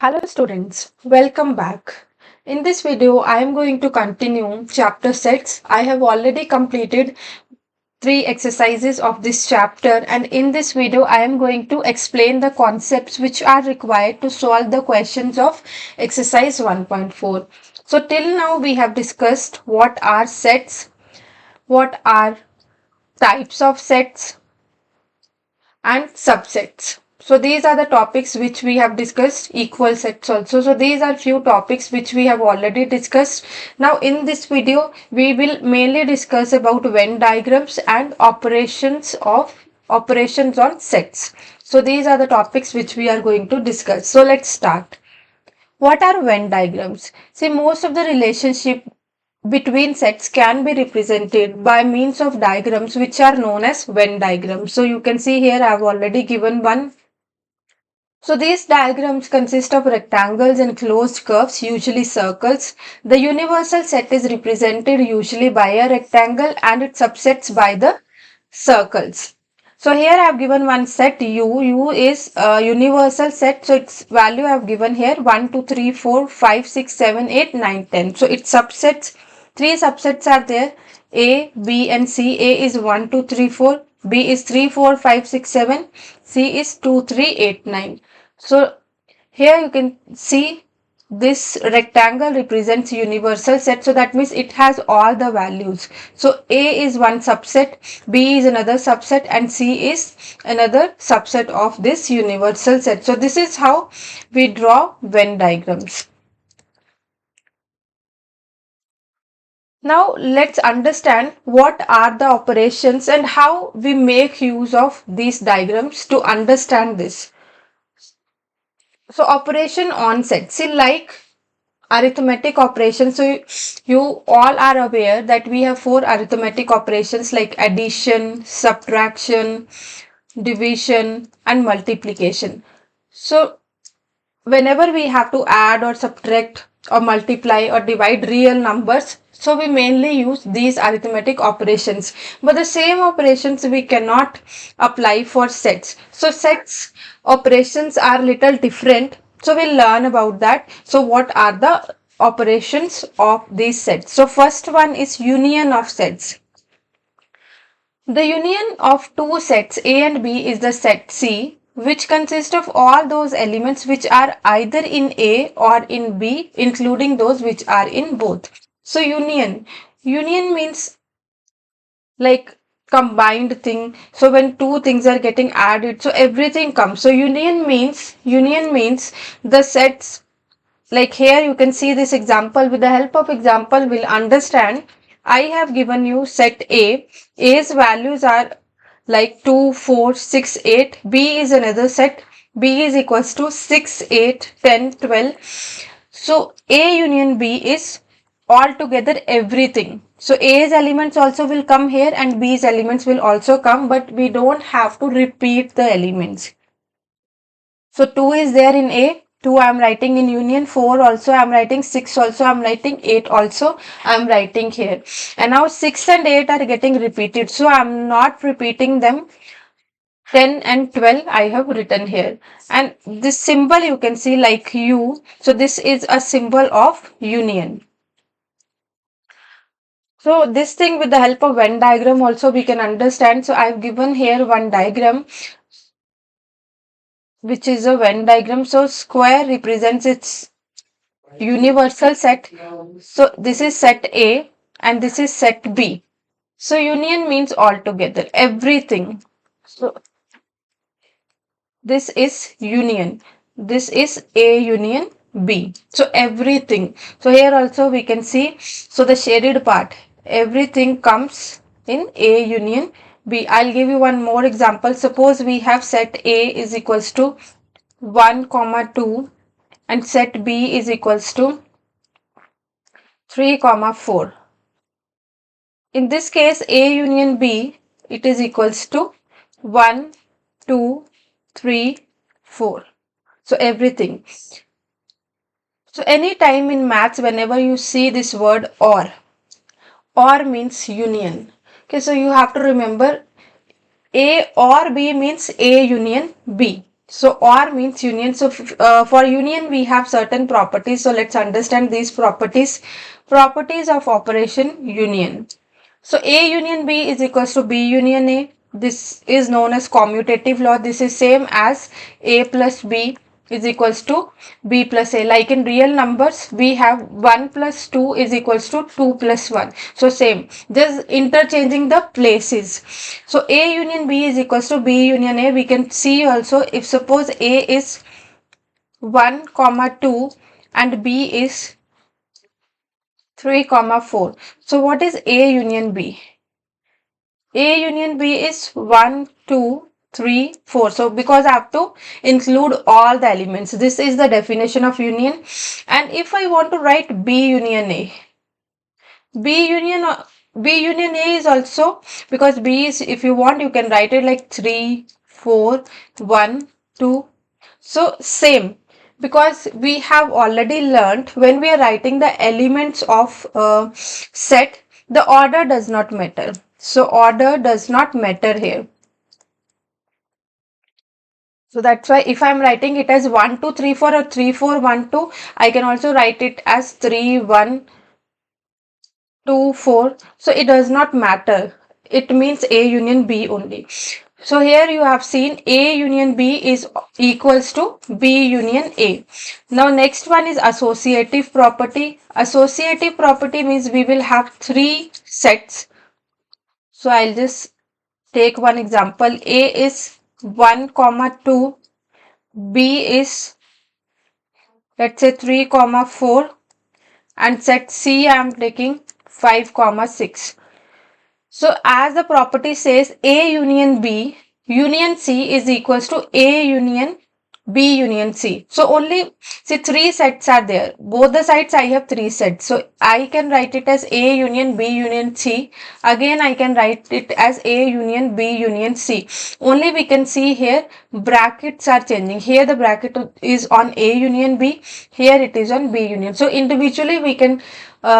Hello students, welcome back. In this video, I am going to continue chapter sets. I have already completed 3 exercises of this chapter, and in this video, I am going to explain the concepts which are required to solve the questions of exercise 1.4. So till now we have discussed what are sets, what are types of sets, and subsets. So these are the topics which we have discussed, equal sets also. So these are few topics which we have already discussed. Now in this video, we will mainly discuss about Venn diagrams and operations on sets. So these are the topics which we are going to discuss. So let's start. What are Venn diagrams? See, most of the relationship between sets can be represented by means of diagrams which are known as Venn diagrams. So you can see here I have already given one. So these diagrams consist of rectangles and closed curves, usually circles. The universal set is represented usually by a rectangle and its subsets by the circles. So here I have given one set U. U is a universal set. So its value I have given here 1, 2, 3, 4, 5, 6, 7, 8, 9, 10. So its subsets, 3 subsets are there. A, B and C. A is 1, 2, 3, 4. B is 3, 4, 5, 6, 7. C is 2, 3, 8, 9. So here you can see this rectangle represents universal set, so that means it has all the values. So A is one subset, B is another subset, and C is another subset of this universal set. So this is how we draw Venn diagrams. Now let's understand what are the operations and how we make use of these diagrams to understand this. So operation on set, see, like arithmetic operations. So you all are aware that we have 4 arithmetic operations like addition, subtraction, division, and multiplication. So whenever we have to add or subtract or multiply or divide real numbers, so we mainly use these arithmetic operations. But the same operations we cannot apply for sets. So sets operations are little different. So we'll learn about that. So what are the operations of these sets? So first one is union of sets. The union of two sets A and B is the set C, which consists of all those elements which are either in A or in B, including those which are in both. So union means like combined thing. So when two things are getting added, so everything comes. So union means the sets, like here you can see this example. With the help of example we'll understand. I have given you set A. A's values are like 2, 4, 6, 8. B is another set. B is equals to 6, 8, 10, 12. So A union B is altogether everything. So A's elements also will come here and B's elements will also come, but we don't have to repeat the elements. So 2 is there in A, 2 I am writing in union, 4 also I am writing, 6 also I am writing, 8 also I am writing here. And now 6 and 8 are getting repeated. So I am not repeating them. 10 and 12 I have written here. And this symbol you can see like U. So this is a symbol of union. So this thing with the help of Venn diagram also we can understand. So I've given here one diagram which is a Venn diagram. So square represents its universal set. So this is set A and this is set B. So union means altogether, everything. So this is union. This is A union B. So everything. So here also we can see, so the shaded part, everything comes in A union B. I'll give you one more example. Suppose we have set A is equals to 1, 2 and set B is equals to 3, 4. In this case, A union B, it is equals to 1, 2, 3, 4. So everything. So anytime in maths, whenever you see this word or means union. Okay, so you have to remember A or B means A union B. So OR means union. So for union we have certain properties. So let's understand these properties. Properties of operation union. So A union B is equals to B union A. This is known as commutative law. This is same as A plus B is equals to B plus A. Like in real numbers, we have 1 plus 2 is equals to 2 plus 1. So same, just interchanging the places. So A union B is equals to B union A. We can see also, if suppose A is 1 comma 2 and B is 3 comma 4. So what is A union B? A union B is 1, 2, 3, 4. So because I have to include all the elements. This is the definition of union. And if I want to write B union A, B union B union A is also, because B is, if you want you can write it like 3, 4, 1, 2. So same, because we have already learned when we are writing the elements of set, the order does not matter. So order does not matter here. So that's why if I'm writing it as 1, 2, 3, 4 or 3, 4, 1, 2, I can also write it as 3, 1, 2, 4. So it does not matter. It means A union B only. So here you have seen A union B is equals to B union A. Now next one is associative property. Associative property means we will have three sets. So I'll just take one example. A is 1 comma 2, B is let's say 3 comma 4, and set C I am taking 5 comma 6. So as the property says, A union B union C is equals to A union B union C. So only, see, three sets are there. Both the sides I have three sets. So I can write it as A union B union C. Again I can write it as A union B union C. Only we can see here brackets are changing. Here the bracket is on A union B. Here it is on B union. So individually we can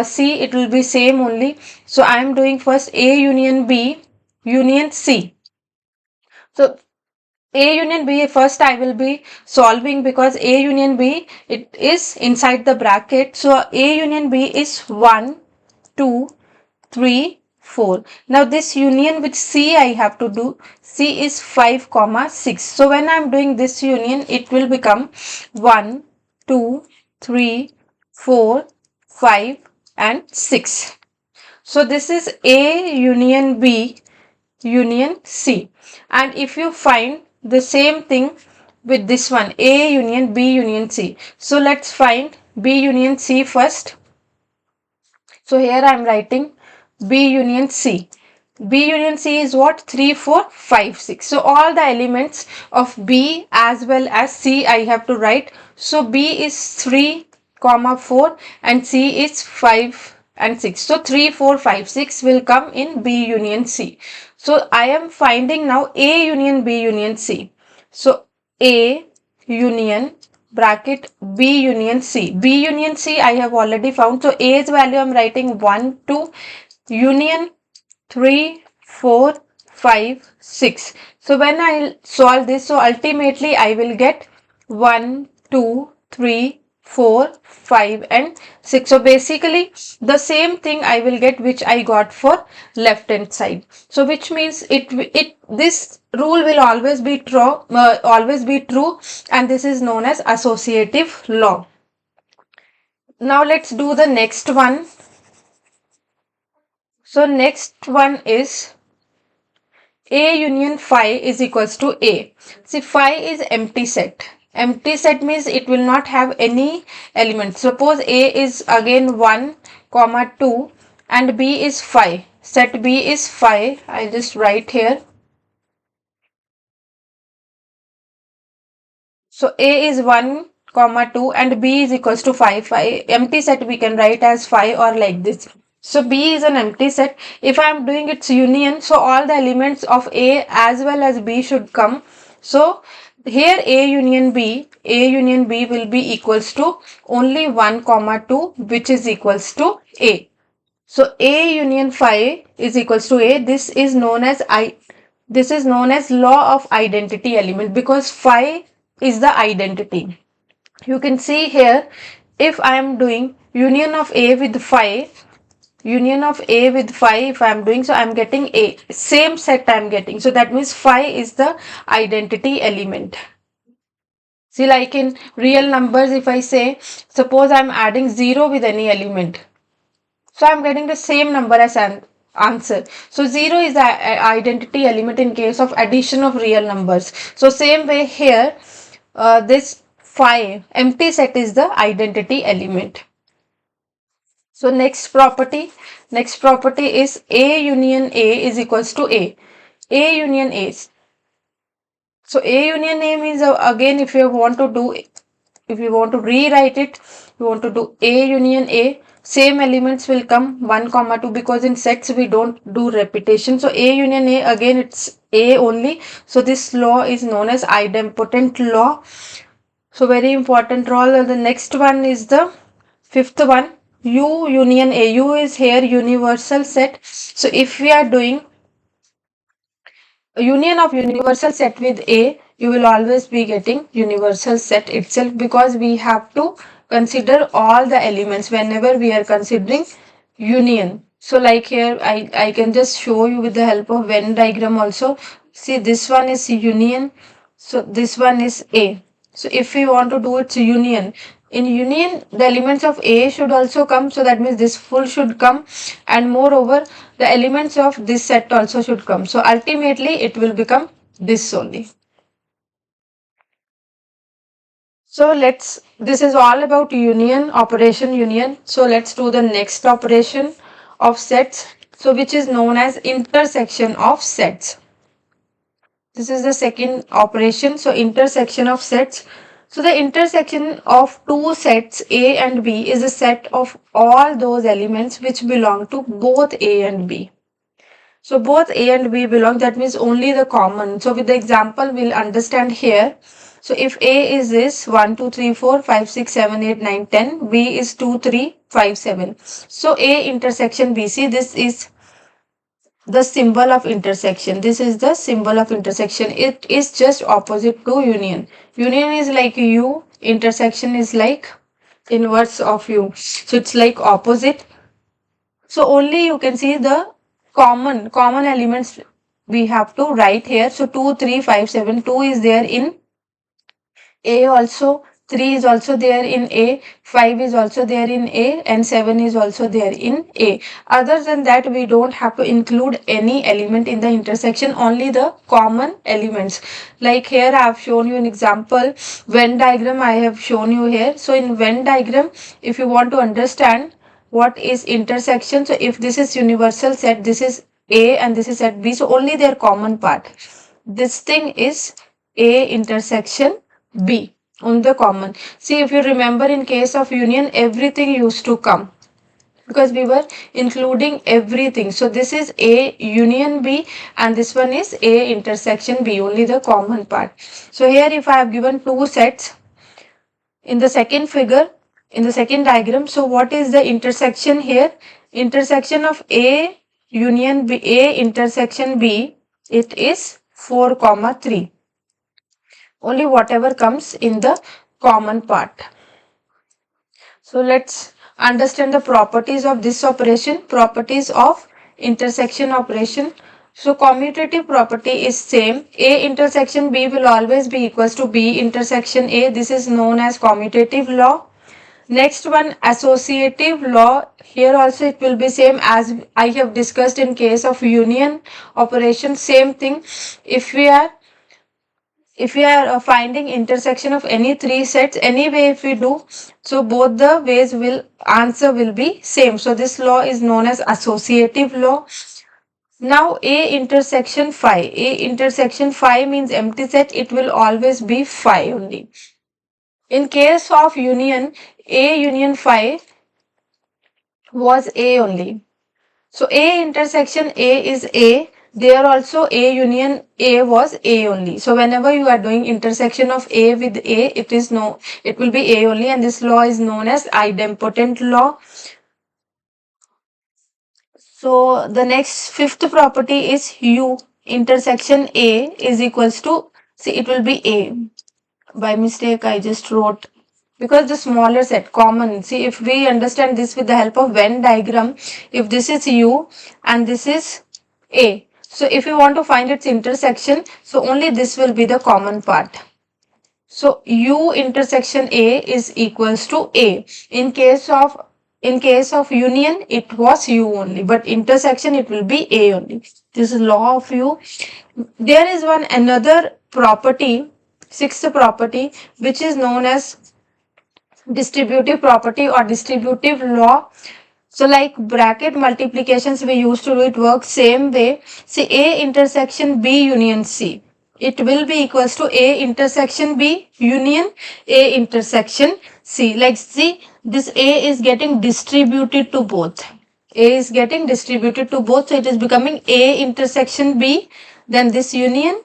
see it will be same only. So I am doing first A union B union C. So A union B, first I will be solving, because A union B, it is inside the bracket. So A union B is 1, 2, 3, 4. Now this union with C I have to do. C is 5 comma 6. So when I am doing this union, it will become 1, 2, 3, 4, 5 and 6. So this is A union B union C. And if you find the same thing with this one, A union B union C. So let's find B union C first. So here I am writing B union C. B union C is what? 3, 4, 5, 6. So all the elements of B as well as C I have to write. So B is 3 comma 4 and C is 5 and 6. So 3, 4, 5, 6 will come in B union C. So I am finding now A union B union C. So A union bracket B union C. B union C I have already found. So A's value I am writing 1, 2, union 3, 4, 5, 6. So when I solve this, so ultimately I will get 1, 2, 3, 4, 5 and 6. So basically the same thing I will get which I got for left hand side. So which means this rule will always be true, and this is known as associative law. Now let's do the next one. So next one is A union phi is equals to A. See, phi is empty set. Empty set means it will not have any element. Suppose A is again 1 comma 2 and B is phi. Set B is phi. I just write here. So A is 1 comma 2 and B is equals to phi. Phi empty set we can write as phi or like this. So B is an empty set. If I am doing its union, so all the elements of A as well as B should come. So here A union B will be equals to only 1 comma 2, which is equals to A. So A union phi is equals to A. This is known as law of identity element, because phi is the identity. You can see here, if I am doing union of A with phi, union of A with phi, if I am doing, so I am getting A, same set I am getting. So that means phi is the identity element. See, like in real numbers, if I say, suppose I'm adding 0 with any element, so I'm getting the same number as an answer. So 0 is the identity element in case of addition of real numbers. So same way here, this phi, empty set is the identity element. So next property is A union A is equals to A. A union A. So A union A means, again, if you want to do, if you want to rewrite it, you want to do A union A, same elements will come 1 comma 2, because in sets we don't do repetition. So A union A, again it's A only. So this law is known as idempotent law. So very important law. The next one is the fifth one, U union A. U is here universal set. So if we are doing a union of universal set with A, you will always be getting universal set itself, because we have to consider all the elements whenever we are considering union. So like here, I can just show you with the help of Venn diagram also. See, this one is union. So this one is A. So if we want to do its union, in union the elements of A should also come. So that means this full should come, and moreover the elements of this set also should come. So ultimately it will become this only. So this is all about union, operation union. So let's do the next operation of sets. So which is known as intersection of sets. This is the second operation. So intersection of sets. So the intersection of two sets A and B is a set of all those elements which belong to both A and B. So both A and B belong, that means only the common. So with the example we'll understand here. So if A is this 1, 2, 3, 4, 5, 6, 7, 8, 9, 10, B is 2, 3, 5, 7. So A intersection BC, this is the symbol of intersection. This is the symbol of intersection. It is just opposite to union. Union is like U, intersection is like inverse of U. So it's like opposite. So only you can see the common elements we have to write here. So 2, 3, 5, 7. 2 is there in A also, 3 is also there in A, 5 is also there in A, and 7 is also there in A. Other than that, we don't have to include any element in the intersection, only the common elements. Like here I have shown you an example, Venn diagram I have shown you here. So in Venn diagram, if you want to understand what is intersection, so if this is universal set, this is A and this is set B, so only their common part. This thing is A intersection B on the common. See, if you remember, in case of union, everything used to come because we were including everything. So this is A union B and this one is A intersection B, only the common part. So here if I have given two sets in the second figure, in the second diagram, so what is the intersection here? Intersection of A union B, A intersection B, it is 4 comma 3. Only whatever comes in the common part. So let's understand the properties of this operation, properties of intersection operation. So commutative property is same. A intersection B will always be equals to B intersection A. This is known as commutative law. Next one, associative law. Here also it will be same as I have discussed in case of union operation. Same thing. If we are finding intersection of any three sets, any way if we do, so both the ways will answer will be same. So this law is known as associative law. Now A intersection phi. A intersection phi means empty set. It will always be phi only. In case of union, A union phi was A only. So A intersection A is A. There also A union A was A only. So whenever you are doing intersection of A with A, it will be A only, and this law is known as idempotent law. So the next fifth property is U intersection A is equals to, see, it will be A. By mistake I just wrote, because the smaller set common. See, if we understand this with the help of Venn diagram, if this is U and this is A, so if you want to find its intersection, so only this will be the common part. So U intersection A is equals to A. In case of union, it was U only, but intersection it will be A only. This is law of U. There is one another property, sixth property, which is known as distributive property or distributive law. So like bracket multiplications we used to do, it works same way. See, A intersection B union C, it will be equals to A intersection B union A intersection C. Like see, this A is getting distributed to both. A is getting distributed to both, so it is becoming A intersection B, then this union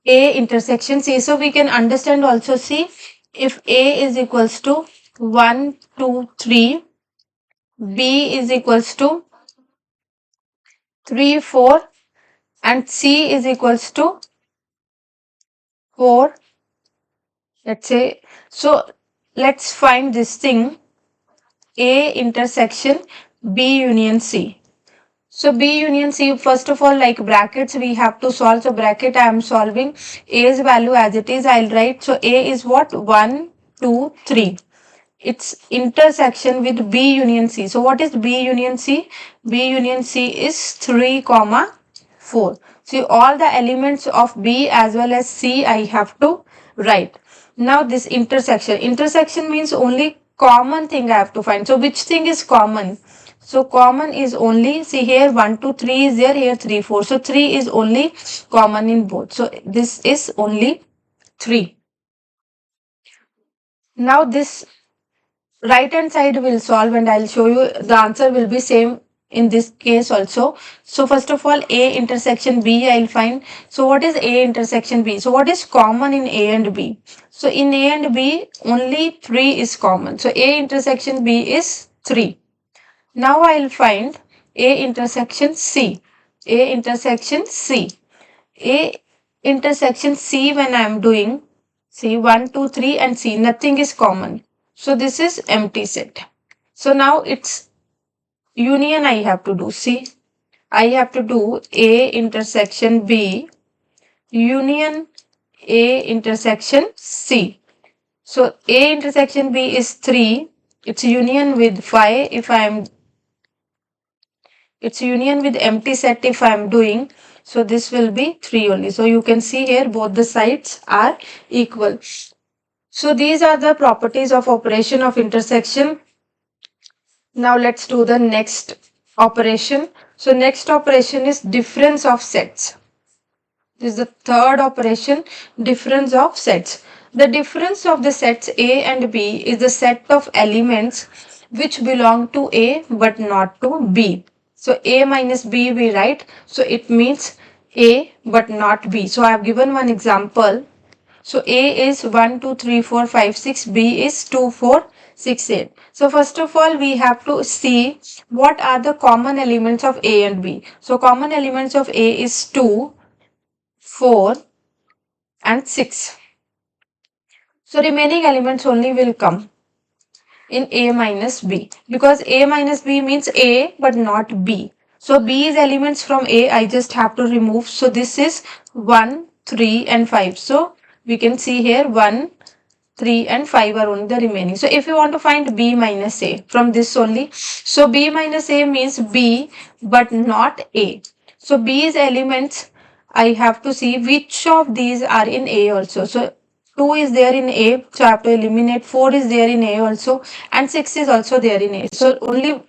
A intersection C. So we can understand also, see, if A is equals to 1, 2, 3, B is equals to 3, 4, and C is equals to 4. Let's say, so let's find this thing, A intersection B union C. So B union C, first of all, like brackets we have to solve. So bracket I am solving A's value as it is, I'll write. So A is what? 1, 2, 3. Its intersection with B union C. So what is B union C? B union C is 3, 4. See, all the elements of B as well as C I have to write. Now this intersection. Intersection means only common thing I have to find. So which thing is common? So common is only, see here 1, 2, 3 is there, here 3, 4. So 3 is only common in both. So this is only 3. Now this right hand side will solve and I'll show you the answer will be same in this case also. So first of all, A intersection B I'll find. So what is A intersection B? So what is common in A and B? So in A and B only 3 is common. So A intersection B is 3. Now I'll find A intersection C. A intersection C. A intersection C when I am doing, see 1, 2, 3 and C, nothing is common. So this is empty set. So now it's union I have to do. See, I have to do A intersection B union A intersection C. So A intersection B is 3. Its union with 5 if I am, its union with empty set if I am doing. So this will be 3 only. So you can see here both the sides are equal. So these are the properties of operation of intersection. Now let's do the next operation. So next operation is difference of sets. This is the third operation, difference of sets. The difference of the sets A and B is the set of elements which belong to A but not to B. So A minus B we write. So it means A but not B. So I have given one example. So A is 1, 2, 3, 4, 5, 6. B is 2, 4, 6, 8. So first of all, we have to see what are the common elements of A and B. So common elements of A is 2, 4 and 6. So remaining elements only will come in A minus B, because A minus B means A but not B. So B's elements from A I just have to remove. So this is 1, 3 and 5. So we can see here 1, 3 and 5 are only the remaining. So if you want to find B minus A from this only, so B minus A means B but not A. So B's elements I have to see which of these are in A also. So 2 is there in A, so I have to eliminate. 4 is there in A also and 6 is also there in A. So only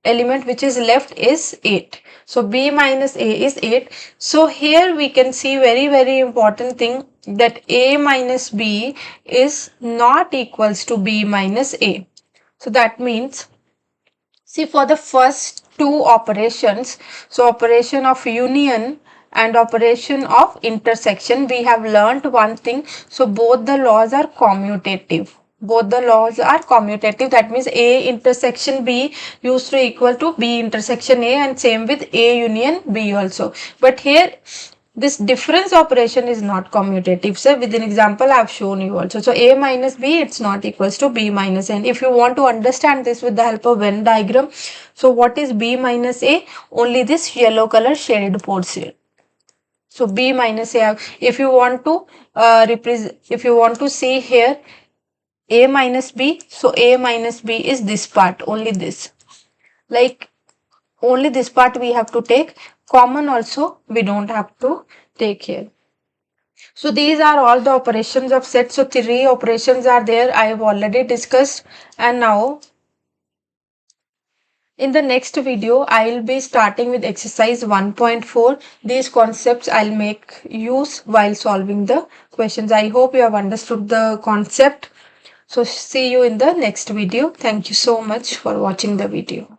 element which is left is 8. So B minus A is 8. So here we can see very important thing, that A minus B is not equals to B minus A. So that means, see, for the first two operations, so operation of union and operation of intersection, we have learnt one thing. So both the laws are commutative. Both the laws are commutative. That means A intersection B used to equal to B intersection A, and same with A union B also. But here this difference operation is not commutative. So with an example I have shown you also. So a minus b, it's not equals to b minus n. If you want to understand this with the help of Venn diagram, so what is b minus a? Only this yellow color shaded portion. So b minus a. If you want to represent, if you want to see here a minus b, so a minus b is this part, only this. Like only this part we have to take. Common also we don't have to take here. So these are all the operations of set. So three operations are there, I have already discussed. And now in the next video I will be starting with exercise 1.4. These concepts I'll make use while solving the questions. I hope you have understood the concept. So see you in the next video. Thank you so much for watching the video.